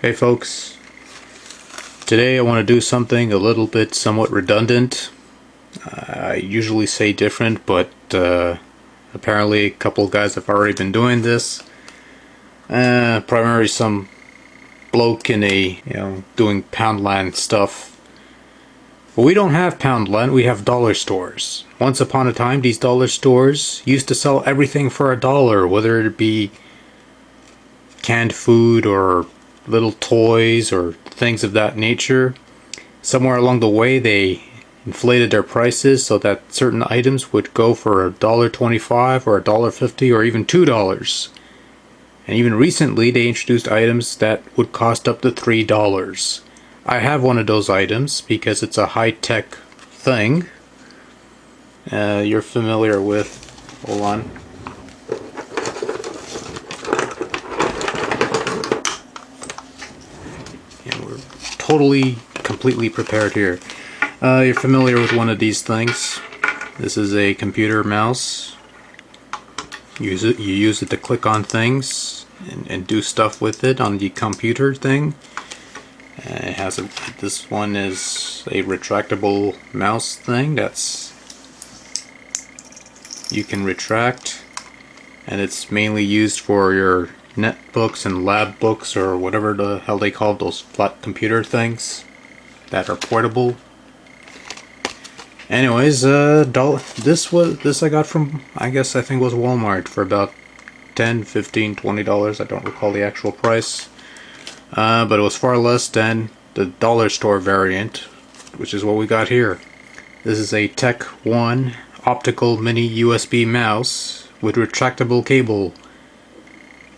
Hey folks, today I want to do something a little bit somewhat redundant. I usually say different, but apparently a couple of guys have already been doing this. Primarily some bloke in doing Poundland stuff. But we don't have Poundland, we have dollar stores. Once upon a time, these dollar stores used to sell everything for $1, whether it be canned food or little toys or things of that nature. Somewhere along the way they inflated their prices so that certain items would go for $1.25 or $1.50 or even $2. And even recently they introduced items that would cost up to $3. I have one of those items because it's a high-tech thing. You're familiar with, hold on. We're totally, completely prepared here. You're familiar with one of these things. This is a computer mouse. You use it to click on things and do stuff with it on the computer thing. It has this one is a retractable mouse thing that's you can retract, and it's mainly used for your netbooks and lab books or whatever the hell they call those flat computer things that are portable. Anyways, this I got from I think it was Walmart for about $10, $15, $20. I don't recall the actual price, but it was far less than the dollar store variant, which is what we got here. This is a Tech One optical mini USB mouse with retractable cable,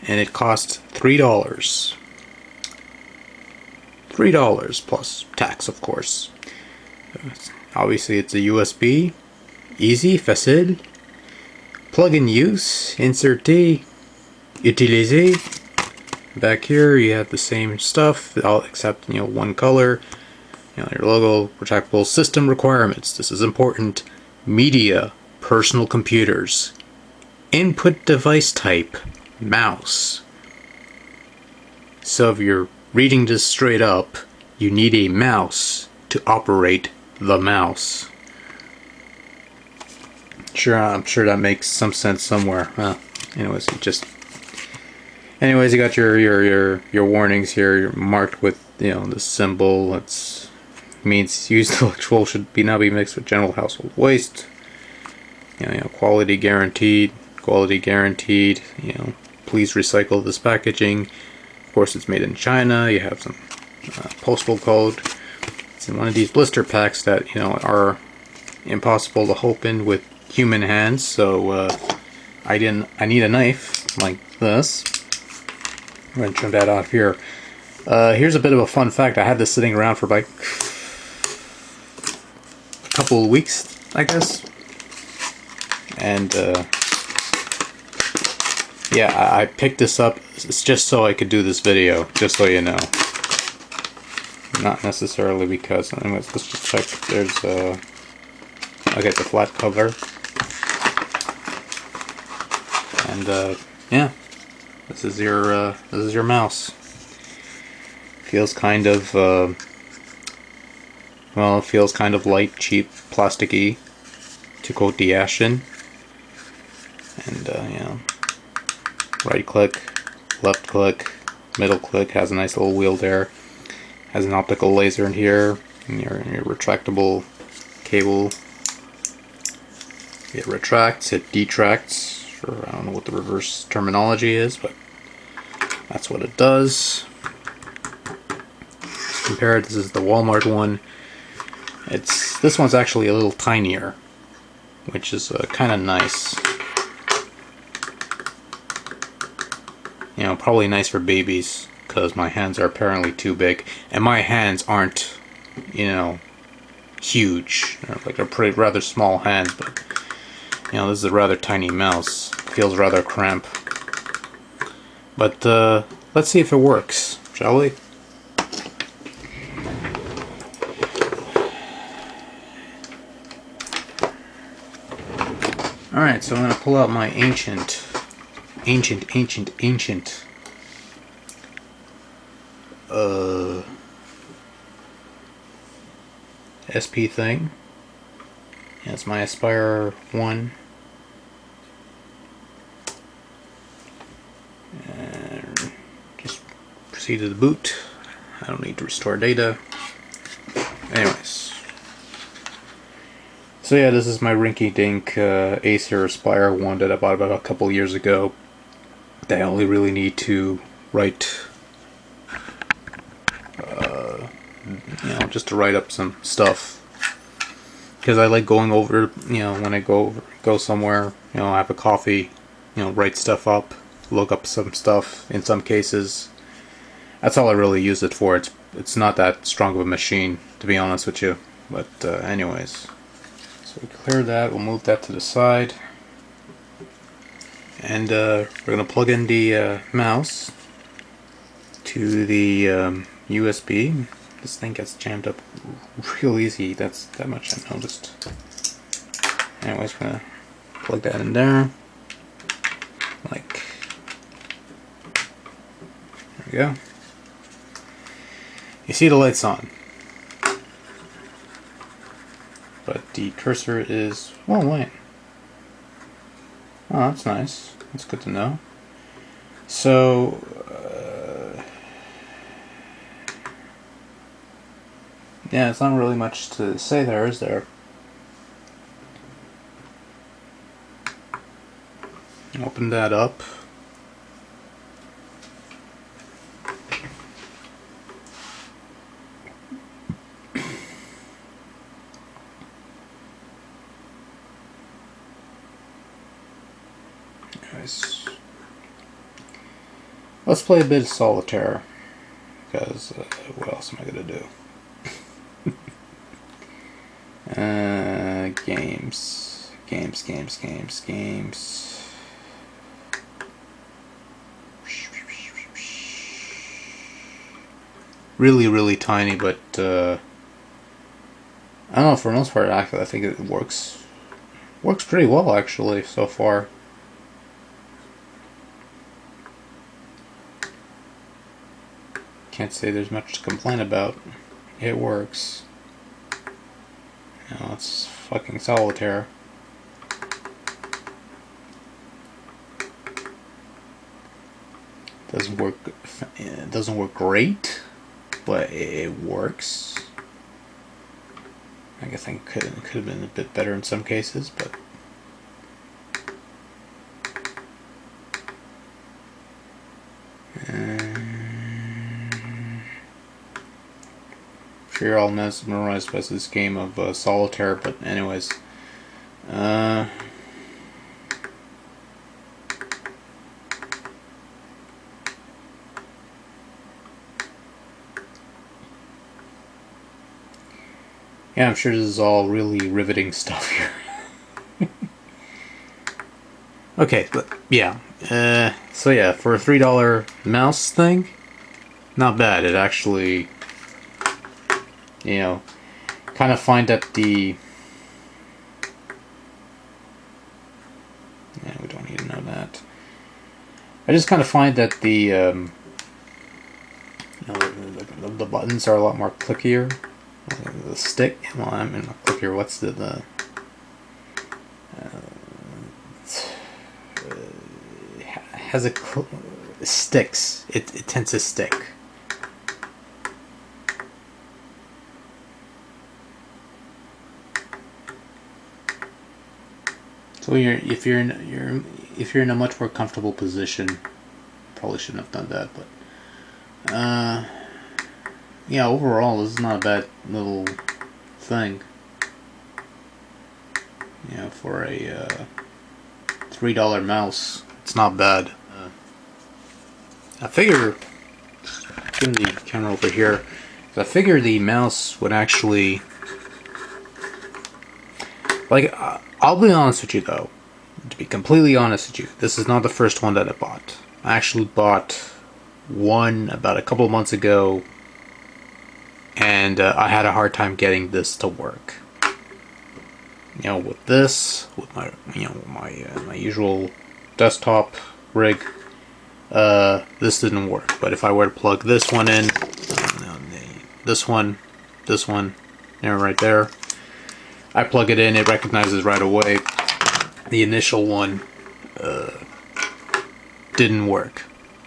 and it cost $3. $3 plus tax, of course. Obviously it's a USB, easy, facile, plug in use, inserter, utiliser. Back here you have the same stuff, except one color. Your logo, retractable system requirements. This is important. Media, personal computers. Input device type, mouse. So if you're reading this straight up, you need a mouse to operate the mouse. I'm sure that makes some sense somewhere. Anyways, you got your warnings here. You're marked with the symbol. It means used electrical should now be mixed with general household waste. Quality guaranteed. Quality guaranteed. Please recycle this packaging. Of course, it's made in China. You have some postal code. It's in one of these blister packs that are impossible to open with human hands. So I need a knife like this. I'm gonna trim that off here. Here's a bit of a fun fact. I had this sitting around for like a couple of weeks, I guess. And yeah, I picked this up just so I could do this video, just so you know. Not necessarily because, anyways, let's just check. There's I'll get the flat cover. And yeah, this is your mouse. Feels kind of well, it feels kind of light, cheap, plasticky, to quote the Ashen. And right click, left click, middle click, has a nice little wheel there. Has an optical laser in here, and your retractable cable. It retracts, it detracts. I don't know what the reverse terminology is, but that's what it does. Compare, this is the Walmart one. This one's actually a little tinier, which is kind of nice. Probably nice for babies, because my hands are apparently too big, and my hands aren't, huge. They're pretty rather small hands, but this is a rather tiny mouse. Feels rather cramped. But let's see if it works, shall we? Alright, so I'm going to pull out my ancient SP thing. Yeah, it's my Aspire 1. And just proceed to the boot. I don't need to restore data. Anyways. So yeah, this is my rinky-dink Acer Aspire 1 that I bought about a couple years ago. That I only really need to write, just to write up some stuff. Because I like going over, when I go somewhere, have a coffee, write stuff up, look up some stuff in some cases. That's all I really use it for. It's not that strong of a machine, to be honest with you. But anyways. So we clear that, we'll move that to the side. And we're going to plug in the mouse to the USB. This thing gets jammed up real easy, that much I noticed. Anyways, we're going to plug that in there. Like, there we go. You see the light's on. But the cursor is, oh wait. Oh, that's nice. That's good to know. So, yeah, it's not really much to say there, is there? Open that up. Anyways, let's play a bit of Solitaire, because what else am I going to do? Games. Really tiny, but I don't know, for the most part, actually, I think it works pretty well, actually, so far. Can't say there's much to complain about. It works. It's fucking Solitaire. It doesn't work great, but it works. I guess it could have been a bit better in some cases, but you're all mesmerized by this game of Solitaire, but anyways, yeah, I'm sure this is all really riveting stuff here. Okay, but yeah, so yeah, for a $3 mouse thing, not bad. It actually, kind of find that the, yeah, we don't need to know that. I just kind of find that the, the buttons are a lot more clickier. The stick, well, I mean, not clickier. What's the has a sticks. It tends to stick. So if you're in a much more comfortable position, probably shouldn't have done that, but yeah, overall this is not a bad little thing. For a $3 mouse, it's not bad. I figure, getting the camera over here, I figure the mouse would actually, like, I'll be honest with you though, to be completely honest with you, this is not the first one that I bought. I actually bought one about a couple of months ago, and I had a hard time getting this to work. With this, with my, my usual desktop rig, this didn't work. But if I were to plug this one in, this one, and right there. I plug it in, it recognizes right away. The initial one didn't work.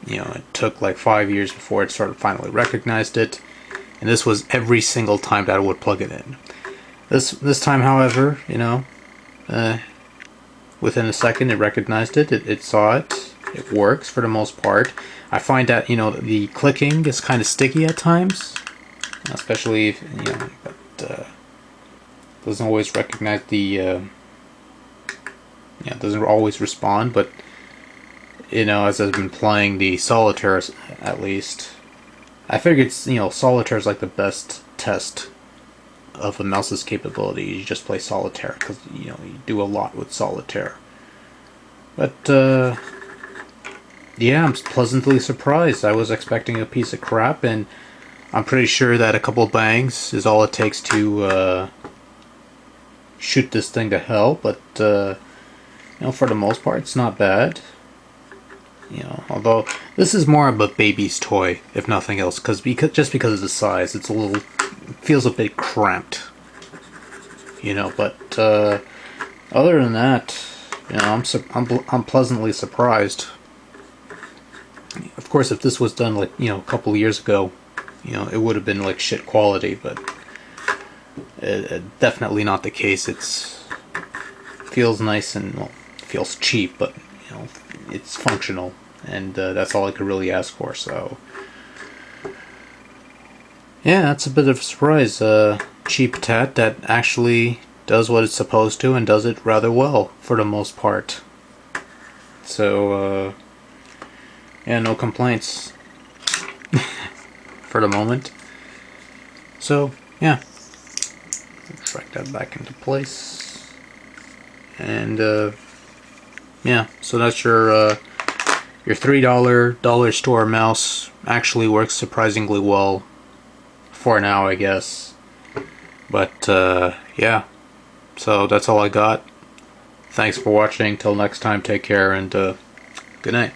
You know, it took like 5 years before it sort of finally recognized it, and this was every single time that I would plug it in. This time, however, you know, within a second it recognized it, it saw it, it works for the most part. I find that, you know, the clicking is kind of sticky at times, especially if, you know, but doesn't always recognize the, yeah, doesn't always respond, but, you know, as I've been playing the solitaire, at least, I figured, you know, solitaire is like the best test of a mouse's capability. You just play solitaire, because, you know, you do a lot with solitaire. But, yeah, I'm pleasantly surprised. I was expecting a piece of crap, and I'm pretty sure that a couple bangs is all it takes to shoot this thing to hell, but you know, for the most part, it's not bad. You know, although this is more of a baby's toy, if nothing else, just because of the size, it's a little, it feels a bit cramped. You know, but other than that, you know, I'm pleasantly surprised. Of course, if this was done like, you know, a couple years ago, you know, it would have been like shit quality, but definitely not the case. It feels nice and, well, feels cheap, but, you know, it's functional, and that's all I could really ask for. So yeah, that's a bit of a surprise. Cheap tat that actually does what it's supposed to, and does it rather well for the most part. So yeah, no complaints for the moment. So yeah, drag that back into place, and yeah, so that's your $3 dollar store mouse. Actually works surprisingly well for now, I guess. But yeah, so that's all I got. Thanks for watching. Till next time, take care, and good night.